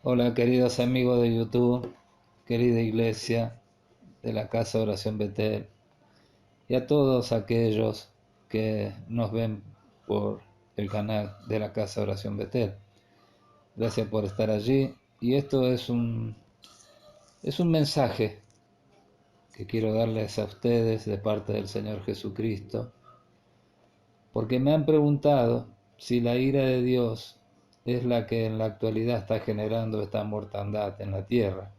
Hola queridos amigos de YouTube, querida iglesia de la Casa de Oración Betel y a todos aquellos que nos ven por el canal de la Casa de Oración Betel. Gracias por estar allí y esto es un mensaje que quiero darles a ustedes de parte del Señor Jesucristo, porque me han preguntado si la ira de Dios es la que en la actualidad está generando esta mortandad en la tierra.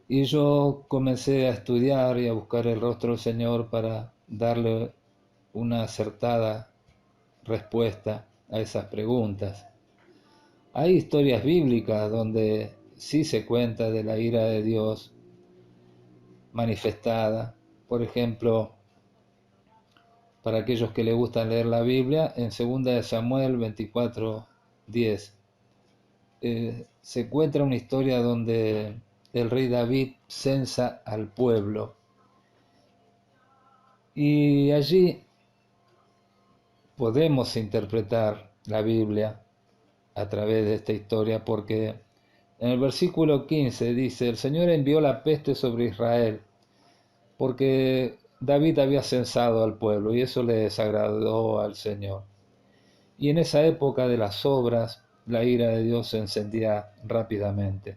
Y yo comencé a estudiar y a buscar el rostro del Señor para darle una acertada respuesta a esas preguntas. Hay historias bíblicas donde sí se cuenta de la ira de Dios manifestada. Por ejemplo, para aquellos que les gusta leer la Biblia, en 2 de Samuel 24:10 se encuentra una historia donde el rey David censa al pueblo. Y allí podemos interpretar la Biblia a través de esta historia porque en el versículo 15 dice: el Señor envió la peste sobre Israel porque David había censado al pueblo y eso le desagradó al Señor. Y en esa época de las obras, la ira de Dios se encendía rápidamente.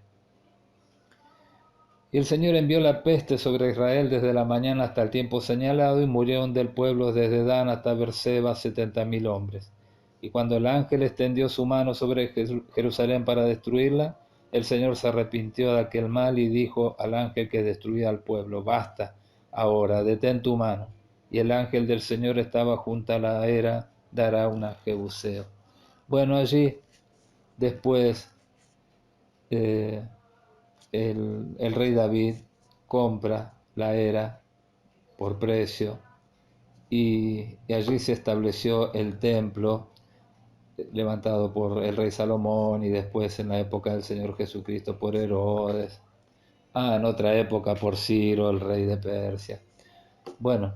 Y el Señor envió la peste sobre Israel desde la mañana hasta el tiempo señalado, y murieron del pueblo desde Dan hasta Beerseba 70.000 hombres. Y cuando el ángel extendió su mano sobre Jerusalén para destruirla, el Señor se arrepintió de aquel mal y dijo al ángel que destruía al pueblo: basta, ahora, detén tu mano. Y el ángel del Señor estaba junto a la era de Arauna, Jebuseo. Bueno, allí después eh, el rey David compra la era por precio y allí se estableció el templo levantado por el rey Salomón y después en la época del Señor Jesucristo por Herodes. En otra época por Ciro, el rey de Persia. Bueno,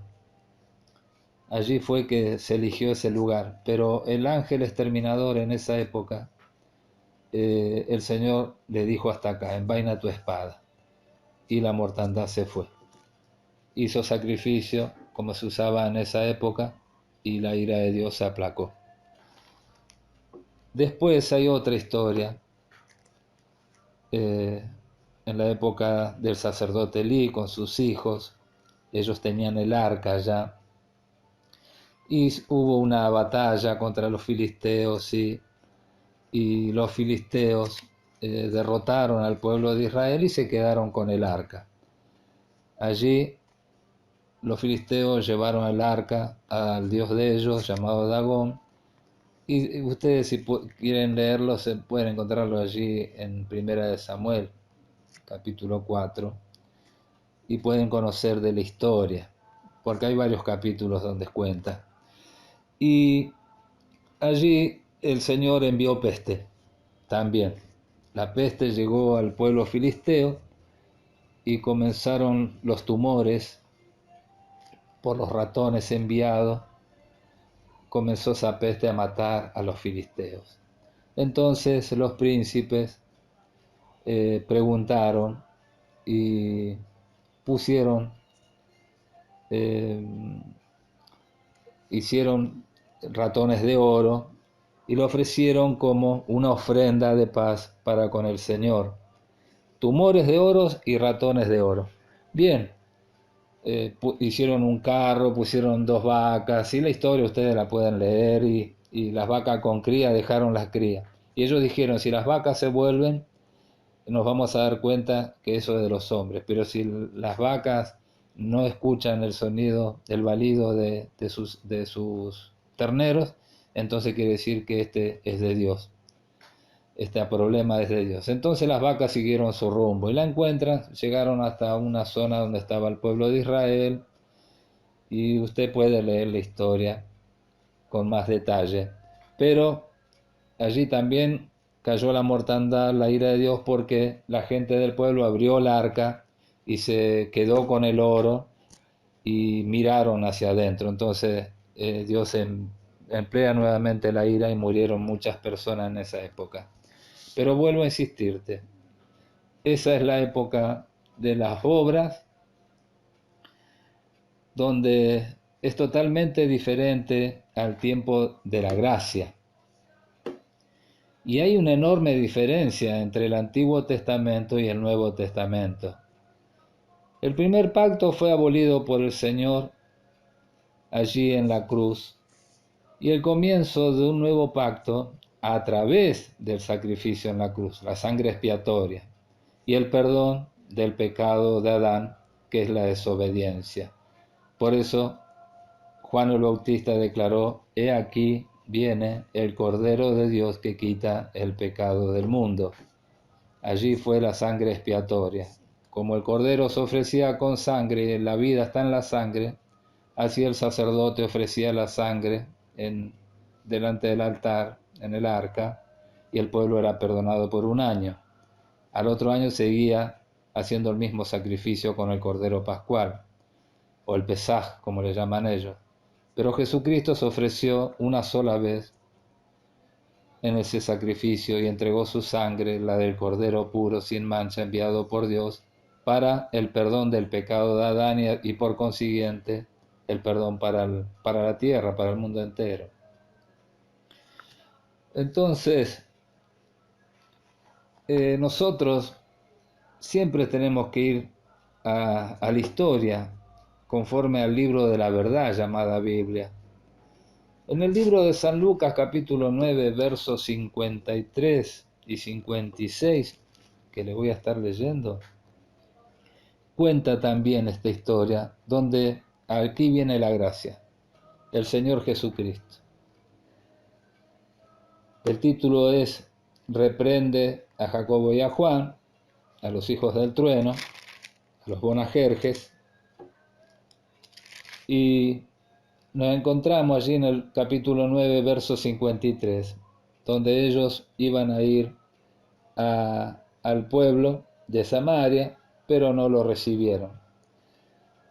allí fue que se eligió ese lugar, pero el ángel exterminador en esa época, el Señor le dijo: hasta acá, envaina tu espada. Y la mortandad se fue. Hizo sacrificio como se usaba en esa época y la ira de Dios se aplacó. Después hay otra historia, eh, en la época del sacerdote Elí con sus hijos. Ellos tenían el arca ya y hubo una batalla contra los filisteos y los filisteos derrotaron al pueblo de Israel y se quedaron con el arca. Allí los filisteos llevaron el arca al dios de ellos llamado Dagón. Y ustedes, si quieren leerlo, se pueden encontrarlo allí en Primera de Samuel, capítulo 4, y pueden conocer de la historia, porque hay varios capítulos donde cuenta. Y allí el Señor envió peste también. La peste llegó al pueblo filisteo y comenzaron los tumores por los ratones enviados. Comenzó esa peste a matar a los filisteos. Entonces los príncipes preguntaron y pusieron, eh, hicieron ratones de oro y lo ofrecieron como una ofrenda de paz para con el Señor. Tumores de oro y ratones de oro. Bien, hicieron un carro, pusieron 2 vacas y la historia ustedes la pueden leer y las vacas con cría dejaron las crías. Y ellos dijeron: si las vacas se vuelven, nos vamos a dar cuenta que eso es de los hombres, pero si las vacas no escuchan el sonido, el balido de sus terneros, entonces quiere decir que este es de Dios, este problema es de Dios. Entonces las vacas siguieron su rumbo y la encuentran, llegaron hasta una zona donde estaba el pueblo de Israel y usted puede leer la historia con más detalle, pero allí también cayó la mortandad, la ira de Dios, porque la gente del pueblo abrió el arca y se quedó con el oro y miraron hacia adentro. Entonces Dios emplea nuevamente la ira y murieron muchas personas en esa época. Pero vuelvo a insistirte, esa es la época de las obras, donde es totalmente diferente al tiempo de la gracia. Y hay una enorme diferencia entre el Antiguo Testamento y el Nuevo Testamento. El primer pacto fue abolido por el Señor allí en la cruz, y el comienzo de un nuevo pacto a través del sacrificio en la cruz, la sangre expiatoria, y el perdón del pecado de Adán, que es la desobediencia. Por eso Juan el Bautista declaró: he aquí viene el Cordero de Dios que quita el pecado del mundo. Allí fue la sangre expiatoria. Como el Cordero se ofrecía con sangre y la vida está en la sangre, así el sacerdote ofrecía la sangre delante del altar, en el arca, y el pueblo era perdonado por un año. Al otro año seguía haciendo el mismo sacrificio con el Cordero Pascual, o el Pesaj, como le llaman ellos. Pero Jesucristo se ofreció una sola vez en ese sacrificio y entregó su sangre, la del Cordero puro, sin mancha, enviado por Dios, para el perdón del pecado de Adán y por consiguiente el perdón para la tierra, para el mundo entero. Entonces, nosotros siempre tenemos que ir a la historia conforme al libro de la verdad llamada Biblia. En el libro de San Lucas, capítulo 9, versos 53 y 56, que le voy a estar leyendo, cuenta también esta historia, donde aquí viene la gracia, el Señor Jesucristo. El título es: reprende a Jacobo y a Juan, a los hijos del trueno, a los Boanerges, y nos encontramos allí en el capítulo 9, verso 53, donde ellos iban a ir al pueblo de Samaria, pero no lo recibieron.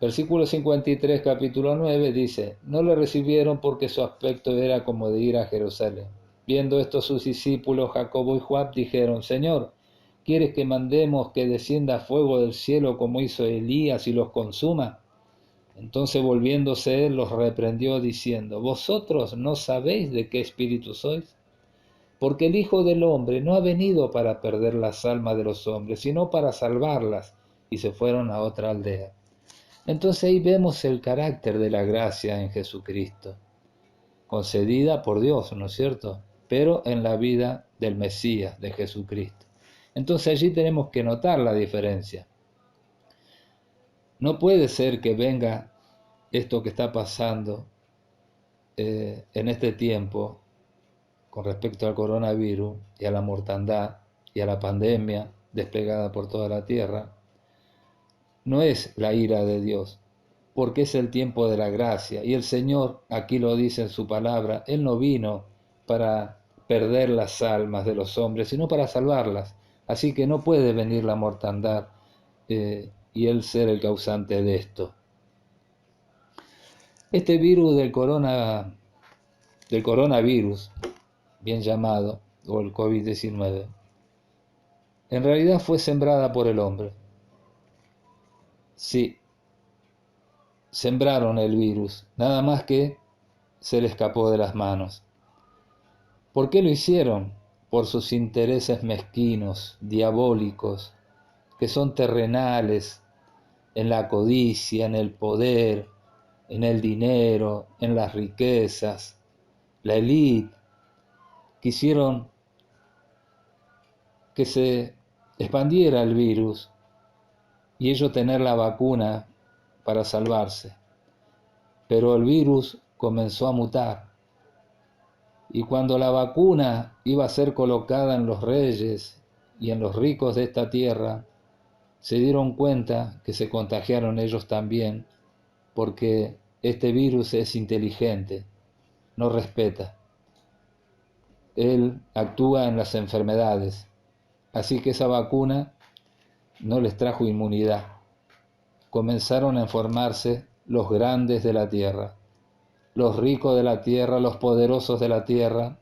Versículo 53, capítulo 9, dice: no le recibieron porque su aspecto era como de ir a Jerusalén. Viendo esto sus discípulos, Jacobo y Juan, dijeron: Señor, ¿quieres que mandemos que descienda fuego del cielo como hizo Elías y los consuma? Entonces volviéndose él los reprendió diciendo: ¿vosotros no sabéis de qué espíritu sois? Porque el Hijo del Hombre no ha venido para perder las almas de los hombres, sino para salvarlas. Y se fueron a otra aldea. Entonces ahí vemos el carácter de la gracia en Jesucristo, concedida por Dios, ¿no es cierto? Pero en la vida del Mesías, de Jesucristo. Entonces allí tenemos que notar la diferencia. No puede ser que venga esto que está pasando en este tiempo con respecto al coronavirus y a la mortandad y a la pandemia desplegada por toda la tierra. No es la ira de Dios, porque es el tiempo de la gracia. Y el Señor, aquí lo dice en su palabra, Él no vino para perder las almas de los hombres, sino para salvarlas. Así que no puede venir la mortandad y Él ser el causante de esto. Este virus del coronavirus, bien llamado, o el COVID-19, en realidad fue sembrada por el hombre. Sí, sembraron el virus, nada más que se le escapó de las manos. ¿Por qué lo hicieron? Por sus intereses mezquinos, diabólicos, que son terrenales, en la codicia, en el poder, en el dinero, en las riquezas. La élite quisieron que se expandiera el virus y ellos tener la vacuna para salvarse. Pero el virus comenzó a mutar. Y cuando la vacuna iba a ser colocada en los reyes y en los ricos de esta tierra, se dieron cuenta que se contagiaron ellos también, porque este virus es inteligente, no respeta. Él actúa en las enfermedades, así que esa vacuna no les trajo inmunidad. Comenzaron a enfermarse los grandes de la tierra, los ricos de la tierra, los poderosos de la tierra,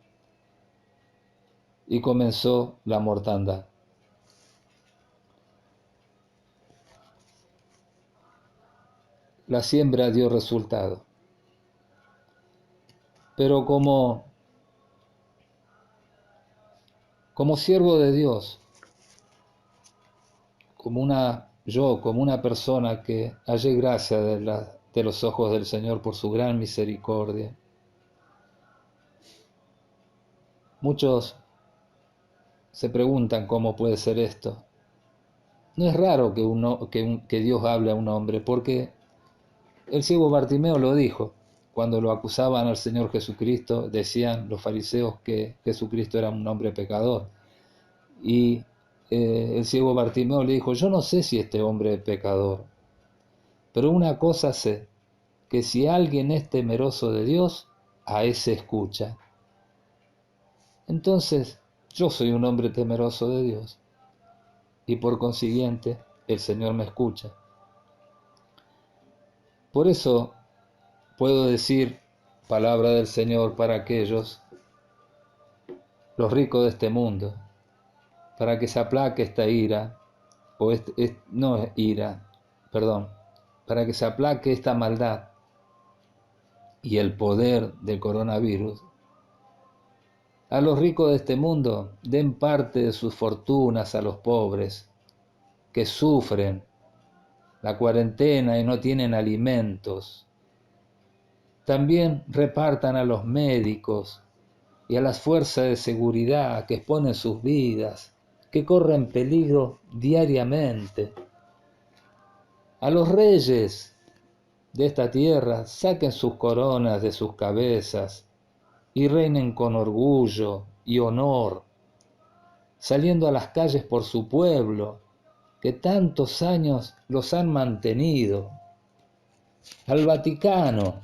y comenzó la mortandad. La siembra dio resultado, pero como siervo de Dios, como una persona que hallé gracia de los ojos del Señor por su gran misericordia. Muchos se preguntan cómo puede ser esto. No es raro que Dios hable a un hombre, porque el ciego Bartimeo lo dijo. Cuando lo acusaban al Señor Jesucristo, decían los fariseos que Jesucristo era un hombre pecador. Y el ciego Bartimeo le dijo, yo no sé si este hombre es pecador, pero una cosa sé, que si alguien es temeroso de Dios, a ese escucha. Entonces, yo soy un hombre temeroso de Dios, y por consiguiente, el Señor me escucha. Por eso puedo decir palabra del Señor para aquellos, los ricos de este mundo, para que se aplaque esta ira, no es ira, perdón, para que se aplaque esta maldad y el poder del coronavirus. A los ricos de este mundo den parte de sus fortunas a los pobres que sufren la cuarentena y no tienen alimentos. También repartan a los médicos y a las fuerzas de seguridad que exponen sus vidas, que corren peligro diariamente. A los reyes de esta tierra saquen sus coronas de sus cabezas y reinen con orgullo y honor, saliendo a las calles por su pueblo, que tantos años los han mantenido. Al Vaticano,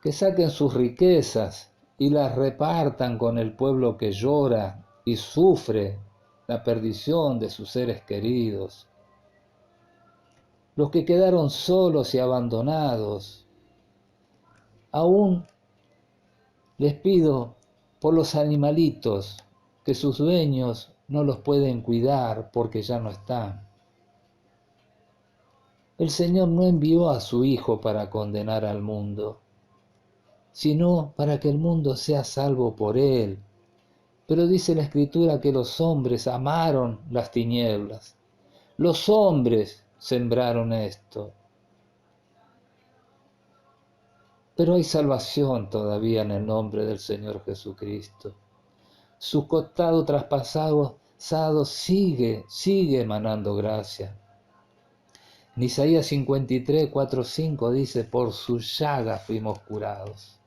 que saquen sus riquezas y las repartan con el pueblo que llora y sufre la perdición de sus seres queridos. Los que quedaron solos y abandonados, aún les pido por los animalitos que sus dueños no los pueden cuidar porque ya no están. El Señor no envió a su Hijo para condenar al mundo, sino para que el mundo sea salvo por él. Pero dice la Escritura que los hombres amaron las tinieblas. Los hombres sembraron esto. Pero hay salvación todavía en el nombre del Señor Jesucristo. Su costado traspasado sigue emanando gracia. En Isaías 53, 4, 5 dice, por sus llagas fuimos curados.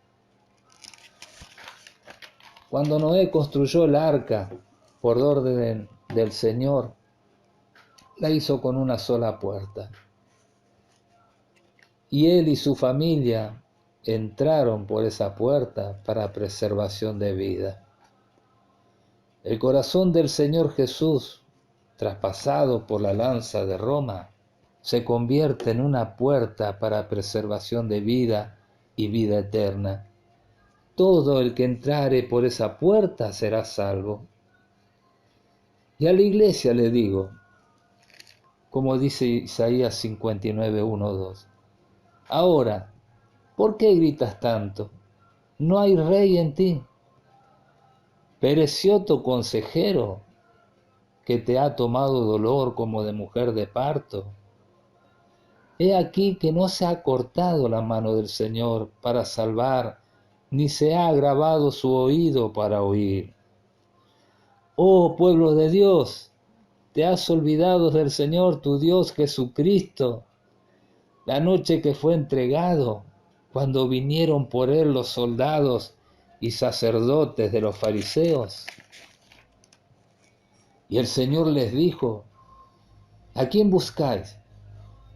Cuando Noé construyó el arca por orden del Señor, la hizo con una sola puerta. Y él y su familia entraron por esa puerta para preservación de vida. El corazón del Señor Jesús, traspasado por la lanza de Roma, se convierte en una puerta para preservación de vida y vida eterna. Todo el que entrare por esa puerta será salvo. Y a la iglesia le digo, como dice Isaías 59, 1, 2, ahora, ¿por qué gritas tanto? ¿No hay rey en ti? ¿Pereció tu consejero que te ha tomado dolor como de mujer de parto? He aquí que no se ha cortado la mano del Señor para salvar, ni se ha agravado su oído para oír. Oh pueblo de Dios, te has olvidado del Señor tu Dios Jesucristo, la noche que fue entregado, cuando vinieron por él los soldados y sacerdotes de los fariseos. Y el Señor les dijo, ¿a quién buscáis?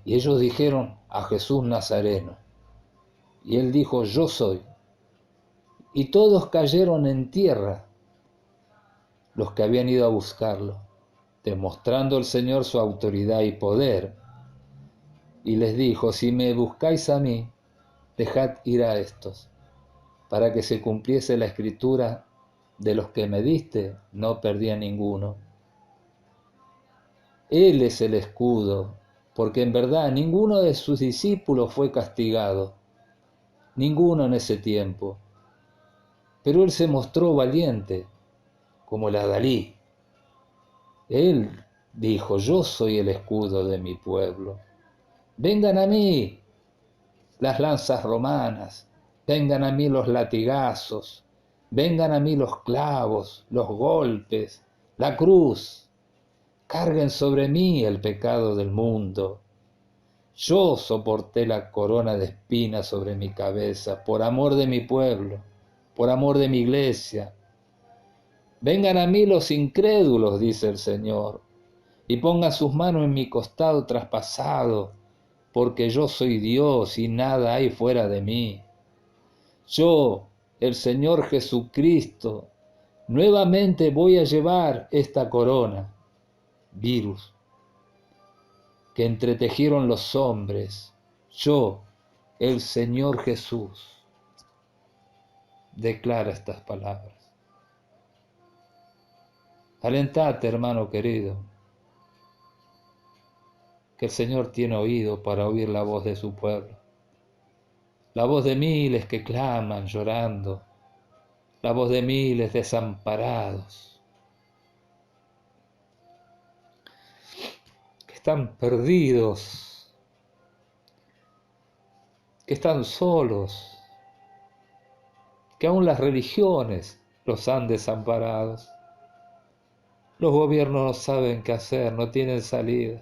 Y ellos dijeron, a Jesús Nazareno. Y él dijo, yo soy. Y todos cayeron en tierra, los que habían ido a buscarlo, demostrando el Señor su autoridad y poder. Y les dijo, si me buscáis a mí, dejad ir a estos, para que se cumpliese la escritura de los que me diste, no perdí a ninguno. Él es el escudo, porque en verdad ninguno de sus discípulos fue castigado, ninguno en ese tiempo. Pero él se mostró valiente, como el adalí. Él dijo, yo soy el escudo de mi pueblo. Vengan a mí las lanzas romanas, vengan a mí los latigazos, vengan a mí los clavos, los golpes, la cruz. Carguen sobre mí el pecado del mundo. Yo soporté la corona de espinas sobre mi cabeza por amor de mi pueblo, por amor de mi iglesia. Vengan a mí los incrédulos, dice el Señor, y pongan sus manos en mi costado traspasado, porque yo soy Dios y nada hay fuera de mí. Yo, el Señor Jesucristo, nuevamente voy a llevar esta corona, virus, que entretejieron los hombres. Yo, el Señor Jesús, declara estas palabras. Alentate, hermano querido, que el Señor tiene oído para oír la voz de su pueblo, la voz de miles que claman llorando, la voz de miles desamparados, que están perdidos, que están solos, que aún las religiones los han desamparado. Los gobiernos no saben qué hacer, no tienen salida.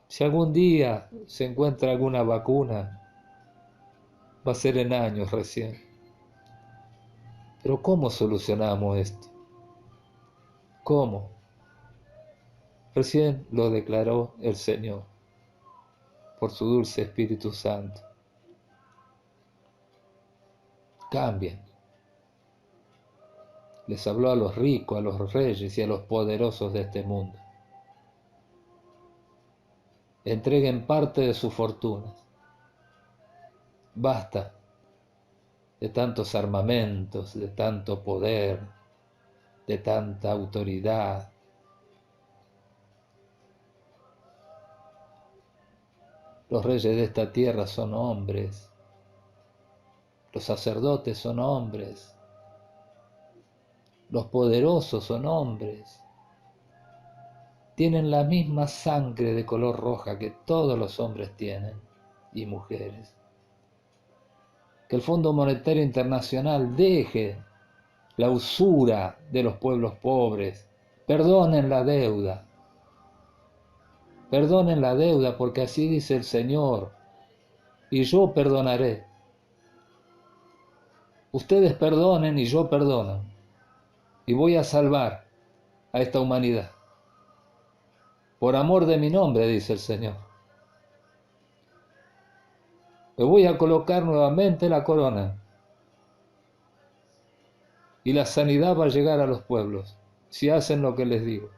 Si algún día se encuentra alguna vacuna, va a ser en años recién. Pero ¿cómo solucionamos esto? ¿Cómo? Recién lo declaró el Señor por su dulce Espíritu Santo. Cambien. Les habló a los ricos, a los reyes y a los poderosos de este mundo. Entreguen parte de sus fortunas. Basta de tantos armamentos, de tanto poder, de tanta autoridad. Los reyes de esta tierra son hombres, los sacerdotes son hombres, los poderosos son hombres, tienen la misma sangre de color roja que todos los hombres tienen y mujeres. Que el Fondo Monetario Internacional deje la usura de los pueblos pobres, perdonen la deuda porque así dice el Señor, y yo perdonaré. Ustedes perdonen y yo perdono, y voy a salvar a esta humanidad. Por amor de mi nombre, dice el Señor. Me voy a colocar nuevamente la corona, y la sanidad va a llegar a los pueblos, si hacen lo que les digo.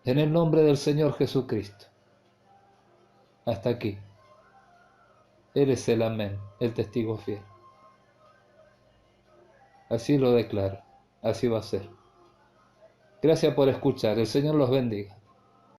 En el nombre del Señor Jesucristo. Hasta aquí. Él es el amén, el testigo fiel. Así lo declaro, así va a ser. Gracias por escuchar, el Señor los bendiga.